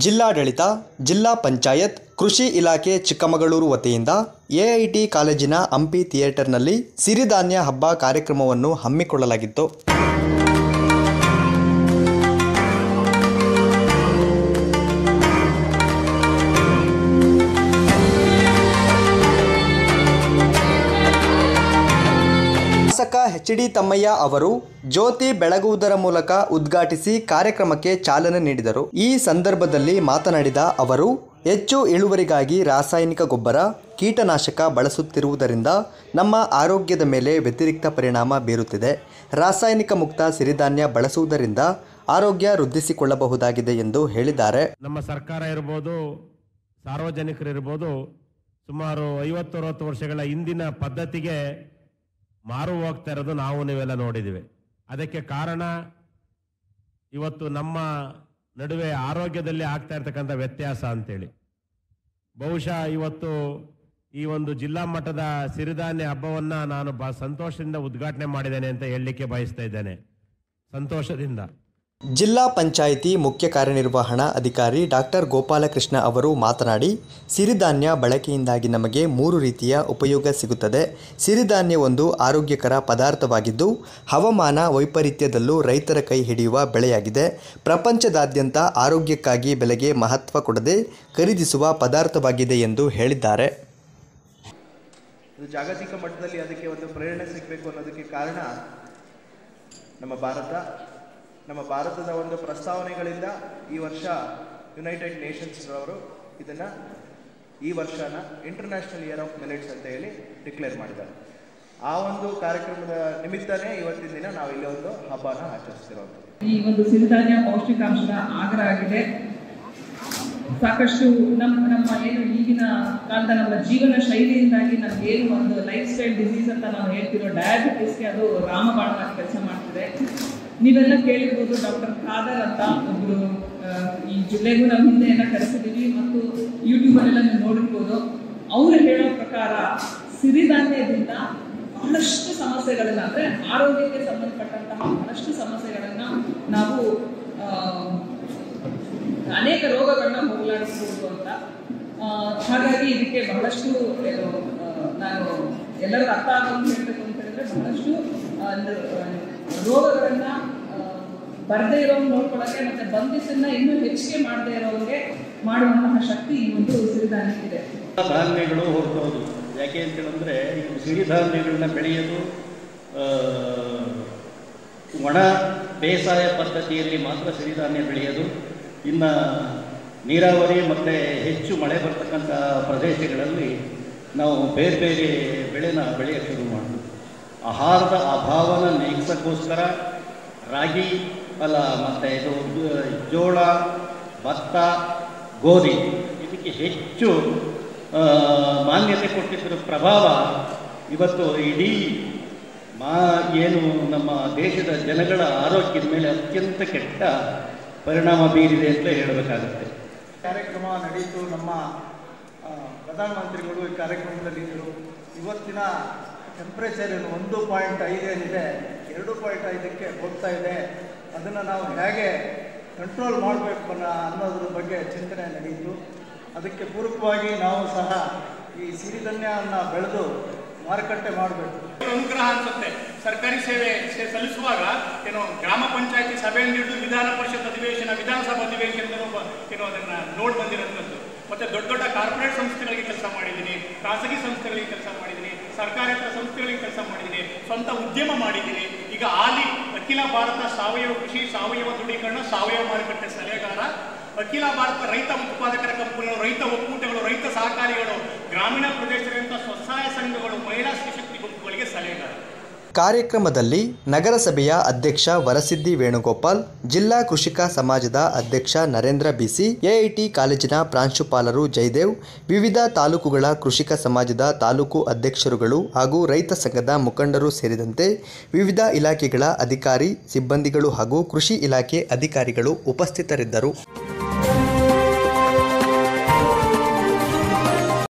ಜಿಲ್ಲಾಡಳಿತ, ಜಿಲ್ಲಾ ಪಂಚಾಯತ್, ಕೃಷಿ ಇಲಾಖೆ ಚಿಕ್ಕಮಗಳೂರು ವತಿಯಿಂದ ಎಐಟಿ ಕಾಲೇಜಿನ ಹಂಪಿ ಥಿಯೇಟರ್ನಲ್ಲಿ ಸಿರಿಧಾನ್ಯ ಹಬ್ಬ ಕಾರ್ಯಕ್ರಮವನ್ನು ಹಮ್ಮಿಕೊಳ್ಳಲಾಗಿತ್ತು. ಶಾಸಕ ಎಚ್.ಡಿ. ತಮ್ಮಯ್ಯ ಅವರು ಜ್ಯೋತಿ ಬೆಳಗುವುದರ ಮೂಲಕ ಉದ್ಘಾಟಿಸಿ ಕಾರ್ಯಕ್ರಮಕ್ಕೆ ಚಾಲನೆ ನೀಡಿದರು. ಈ ಸಂದರ್ಭದಲ್ಲಿ ಮಾತನಾಡಿದ ಅವರು, ಹೆಚ್ಚು ಇಳುವರಿಗಾಗಿ ರಾಸಾಯನಿಕ ಗೊಬ್ಬರ, ಕೀಟನಾಶಕ ಬಳಸುತ್ತಿರುವುದರಿಂದ ನಮ್ಮ ಆರೋಗ್ಯದ ಮೇಲೆ ವ್ಯತಿರಿಕ್ತ ಪರಿಣಾಮ ಬೀರುತ್ತಿದೆ. ರಾಸಾಯನಿಕ ಮುಕ್ತ ಸಿರಿಧಾನ್ಯ ಬಳಸುವುದರಿಂದ ಆರೋಗ್ಯ ವೃದ್ಧಿಸಿಕೊಳ್ಳಬಹುದಾಗಿದೆ ಎಂದು ಹೇಳಿದ್ದಾರೆ. ನಮ್ಮ ಸರ್ಕಾರ ಇರ್ಬೋದು, ಸಾರ್ವಜನಿಕರಿರ್ಬೋದು, ಸುಮಾರು 50-60 ವರ್ಷಗಳ ಹಿಂದಿನ ಪದ್ಧತಿಗೆ ಮಾರು ಹೋಗ್ತಾ ಇರೋದು ನೀವೆಲ್ಲ ನೋಡಿದ್ದೀವಿ. ಅದಕ್ಕೆ ಕಾರಣ ಇವತ್ತು ನಮ್ಮ ನಡುವೆ ಆರೋಗ್ಯದಲ್ಲಿ ಆಗ್ತಾ ಇರ್ತಕ್ಕಂಥ ವ್ಯತ್ಯಾಸ ಅಂತೇಳಿ. ಬಹುಶಃ ಇವತ್ತು ಈ ಒಂದು ಜಿಲ್ಲಾ ಮಟ್ಟದ ಸಿರಿಧಾನ್ಯ ಹಬ್ಬವನ್ನು ನಾನು ಸಂತೋಷದಿಂದ ಉದ್ಘಾಟನೆ ಮಾಡಿದ್ದೇನೆ ಅಂತ ಹೇಳಲಿಕ್ಕೆ ಬಯಸ್ತಾ ಇದ್ದೇನೆ. ಸಂತೋಷದಿಂದ. ಜಿಲ್ಲಾ ಪಂಚಾಯಿತಿ ಮುಖ್ಯ ಕಾರ್ಯನಿರ್ವಹಣಾ ಅಧಿಕಾರಿ ಡಾಕ್ಟರ್ ಗೋಪಾಲಕೃಷ್ಣ ಅವರು ಮಾತನಾಡಿ, ಸಿರಿಧಾನ್ಯ ಬಳಕೆಯಿಂದಾಗಿ ನಮಗೆ 3 ರೀತಿಯ ಉಪಯೋಗ ಸಿಗುತ್ತದೆ. ಸಿರಿಧಾನ್ಯ ಒಂದು ಆರೋಗ್ಯಕರ ಪದಾರ್ಥವಾಗಿದ್ದು, ಹವಾಮಾನ ವೈಪರೀತ್ಯದಲ್ಲೂ ರೈತರ ಕೈ ಹಿಡಿಯುವ ಬೆಳೆಯಾಗಿದೆ. ಪ್ರಪಂಚದಾದ್ಯಂತ ಆರೋಗ್ಯಕ್ಕಾಗಿ ಬೆಲೆಗೆ ಮಹತ್ವ ಕೊಡದೆ ಖರೀದಿಸುವ ಪದಾರ್ಥವಾಗಿದೆ ಎಂದು ಹೇಳಿದ್ದಾರೆ. ಜಾಗತಿಕ ಮಟ್ಟದಲ್ಲಿ ಅದಕ್ಕೆ ಒಂದು ಪ್ರೇರಣೆ ಸಿಗಬೇಕು ಅನ್ನೋದಕ್ಕೆ ಕಾರಣ ನಮ್ಮ ಭಾರತದ ಒಂದು ಪ್ರಸ್ತಾವನೆಗಳಿಂದ ಈ ವರ್ಷ ಯುನೈಟೆಡ್ ನೇಷನ್ಸ್ ಅವರು ಇದನ್ನು ಈ ವರ್ಷನ ಇಂಟರ್ನ್ಯಾಷನಲ್ ಇಯರ್ ಆಫ್ ಮಿಲೆಟ್ಸ್ ಅಂತ ಹೇಳಿ ಡಿಕ್ಲೇರ್ ಮಾಡಿದ್ದಾರೆ. ಆ ಒಂದು ಕಾರ್ಯಕ್ರಮದ ನಿಮಿತ್ತನೇ ಇವತ್ತಿನ ದಿನ ನಾವು ಇಲ್ಲಿ ಒಂದು ಹಬ್ಬನ ಆಚರಿಸ್ತಿರೋದು. ಈ ಒಂದು ಸಿರಿಧಾನ್ಯ ಪೌಷ್ಟಿಕಾಂಶದ ಆಗರ ಆಗಿದೆ. ಸಾಕಷ್ಟು ನಮ್ಮ ಏನು ಈಗಿನ ಕಾಲದ ನಮ್ಮ ಜೀವನ ಶೈಲಿಯಿಂದಾಗಿ ನಮ್ಗೆ ಏನು ಒಂದು ಲೈಫ್ ಸ್ಟೈಲ್ ಡಿಸೀಸ್ ಅಂತ ನಾವು ಹೇಳ್ತಿರೋ ಡಯಾಬಿಟಿಸ್ಗೆ ಅದು ರಾಮಬಾಣವಾಗಿ ಕೆಲಸ ಮಾಡ್ತಿದೆ. ನೀವೆಲ್ಲ ಕೇಳಿರ್ಬೋದು, ಡಾಕ್ಟರ್ ಖಾದರ್ ಅಂತ ಒಬ್ರು ಈ ಜಿಲ್ಲೆಗೂ ನಾವು ಹಿಂದೆ ಎಲ್ಲ ಕರೆಸಿದ್ದೀವಿ ಮತ್ತು ಯೂಟ್ಯೂಬಲ್ಲೆಲ್ಲ ನೀವು ನೋಡಿರ್ಬೋದು. ಅವರು ಹೇಳೋ ಪ್ರಕಾರ ಸಿರಿಧಾನ್ಯದಿಂದ ಬಹಳಷ್ಟು ಸಮಸ್ಯೆಗಳನ್ನ, ಅಂದರೆ ಆರೋಗ್ಯಕ್ಕೆ ಸಂಬಂಧಪಟ್ಟಂತಹ ಬಹಳಷ್ಟು ಸಮಸ್ಯೆಗಳನ್ನ ನಾವು ಅನೇಕ ರೋಗಗಳನ್ನ ಹೋಗಲಾಡಿಸಬಹುದು ಅಂತ. ಹಾಗಾಗಿ ಇದಕ್ಕೆ ಬಹಳಷ್ಟು ನಾನು ಎಲ್ಲರೂ ಅರ್ಥ ಆಗೋದು ಹೇಳಬೇಕು ಅಂತ ಹೇಳಿದ್ರೆ, ಬಹಳಷ್ಟು ರೋಗಗಳನ್ನ ಬರದೇ ಇರೋಂಗೆ ನೋಡ್ಕೊಳ್ಳೋಕೆ ಮತ್ತೆ ಬಂದಿದ್ದನ್ನ ಇನ್ನೂ ಹೆಚ್ಚಿಗೆ ಮಾಡದೇ ಇರೋರಿಗೆ ಮಾಡುವಂತಹ ಶಕ್ತಿ ಈ ಒಂದು ಸಿರಿಧಾನ್ಯಕ್ಕಿದೆ. ಧಾನ್ಯಗಳು ಹೊರಟೋದು ಯಾಕೆ ಅಂತ ಹೇಳಿದ್ರೆ, ಸಿರಿಧಾನ್ಯಗಳನ್ನ ಬೆಳೆಯೋದು ಒಣ ಬೇಸಾಯ ಪದ್ಧತಿಯಲ್ಲಿ ಮಾತ್ರ ಸಿರಿಧಾನ್ಯ ಬೆಳೆಯೋದು. ಇನ್ನು ನೀರಾವರಿ ಮತ್ತು ಹೆಚ್ಚು ಮಳೆ ಬರ್ತಕ್ಕಂಥ ಪ್ರದೇಶಗಳಲ್ಲಿ ನಾವು ಬೇರೆ ಬೇರೆ ಬೆಳೆನ ಬೆಳೆಯೋಕ್ಕೆ ಶುರು ಮಾಡೋದು. ಆಹಾರದ ಅಭಾವನ ನೀಗಿಸೋಕ್ಕೋಸ್ಕರ ರಾಗಿ ಮತ್ತು ಇದು ಜೋಳ, ಭತ್ತ, ಗೋಧಿ ಇದಕ್ಕೆ ಹೆಚ್ಚು ಮಾನ್ಯತೆ ಕೊಟ್ಟಿದ್ದರ ಪ್ರಭಾವ ಇವತ್ತು ಇಡೀ ಏನು ನಮ್ಮ ದೇಶದ ಜನಗಳ ಆರೋಗ್ಯದ ಮೇಲೆ ಅತ್ಯಂತ ಕೆಟ್ಟ ಪರಿಣಾಮ ಬೀರಿದೆ ಅಂತ ಹೇಳಬೇಕಾಗುತ್ತೆ. ಕಾರ್ಯಕ್ರಮ ನಡೆಯಿತು. ನಮ್ಮ ಪ್ರಧಾನಮಂತ್ರಿಗಳು ಈ ಕಾರ್ಯಕ್ರಮದಲ್ಲಿ ಇದ್ದರು. ಇವತ್ತಿನ ಟೆಂಪ್ರೇಚರ್ 1.5 ಏನಿದೆ 2.5ಕ್ಕೆ ಹೋಗ್ತಾ ಇದೆ. ಅದನ್ನು ನಾವು ಹೇಗೆ ಕಂಟ್ರೋಲ್ ಮಾಡಬೇಕು ಅನ್ನೋದ್ರ ಬಗ್ಗೆ ಚಿಂತನೆ ನಡೆಯಿತು. ಅದಕ್ಕೆ ಪೂರಕವಾಗಿ ನಾವು ಸಹ ಈ ಸಿರಿಧಾನ್ಯವನ್ನು ಬೆಳೆದು ಮಾರುಕಟ್ಟೆ ಮಾಡಬೇಕು. ಅನುಗ್ರಹ ಅನ್ಸುತ್ತೆ. ಸರ್ಕಾರಿ ಸೇವೆ ಸಲ್ಲಿಸುವಾಗ ಗ್ರಾಮ ಪಂಚಾಯತಿ ಸಭೆಯನ್ನು ಹಿಡಿದು ವಿಧಾನ ಪರಿಷತ್ ಅಧಿವೇಶನ, ವಿಧಾನಸಭಾ ಅಧಿವೇಶನದಲ್ಲೂ ಅದನ್ನು ನೋಡಿ ಬಂದಿರೋದು. ಮತ್ತು ದೊಡ್ಡ ದೊಡ್ಡ ಕಾರ್ಪೊರೇಟ್ ಸಂಸ್ಥೆಗಳಿಗೆ ಕೆಲಸ ಮಾಡಿದ್ದೀನಿ, ಖಾಸಗಿ ಸಂಸ್ಥೆಗಳಿಗೆ ಕೆಲಸ ಮಾಡಿದ್ದೀನಿ, ಸರ್ಕಾರೇತರ ಸಂಸ್ಥೆಗಳಿಗೆ ಕೆಲಸ ಮಾಡಿದ್ದೀನಿ, ಸ್ವಂತ ಉದ್ಯಮ ಮಾಡಿದ್ದೀನಿ. ಈಗ ಅಖಿಲ ಭಾರತ ಸಾವಯವ ಕೃಷಿ, ಸಾವಯವ ದೃಢೀಕರಣ, ಸಾವಯವ ಮಾರುಕಟ್ಟೆ ಸಲಹೆಗಾರ, ಅಖಿಲ ಭಾರತ ರೈತ ಉತ್ಪಾದಕರ ಕಂಪನಿಗಳು, ರೈತ ಒಕ್ಕೂಟಗಳು, ರೈತ ಸಹಕಾರಿಗಳು, ಗ್ರಾಮೀಣ ಪ್ರದೇಶಗಳಿಂದ ಸ್ವಸಹಾಯ ಸಂಘಗಳು, ಮಹಿಳಾ ಸ್ತ್ರೀಶಕ್ತಿ ಗುಂಪುಗಳಿಗೆ ಸಲಹೆಗಾರ. ಕಾರ್ಯಕ್ರಮದಲ್ಲಿ ನಗರಸಭೆಯ ಅಧ್ಯಕ್ಷ ವರಸಿದ್ದಿ ವೇಣುಗೋಪಾಲ್, ಜಿಲ್ಲಾ ಕೃಷಿಕ ಸಮಾಜದ ಅಧ್ಯಕ್ಷ ನರೇಂದ್ರ ಬಿಸಿ, ಎಐಟಿ ಕಾಲೇಜಿನ ಪ್ರಾಂಶುಪಾಲರು ಜಯದೇವ್, ವಿವಿಧ ತಾಲೂಕುಗಳ ಕೃಷಿಕ ಸಮಾಜದ ತಾಲೂಕು ಅಧ್ಯಕ್ಷರುಗಳು ಹಾಗೂ ರೈತ ಸಂಘದ ಮುಖಂಡರು ಸೇರಿದಂತೆ ವಿವಿಧ ಇಲಾಖೆಗಳ ಅಧಿಕಾರಿ, ಸಿಬ್ಬಂದಿಗಳು ಹಾಗೂ ಕೃಷಿ ಇಲಾಖೆ ಅಧಿಕಾರಿಗಳು ಉಪಸ್ಥಿತರಿದ್ದರು.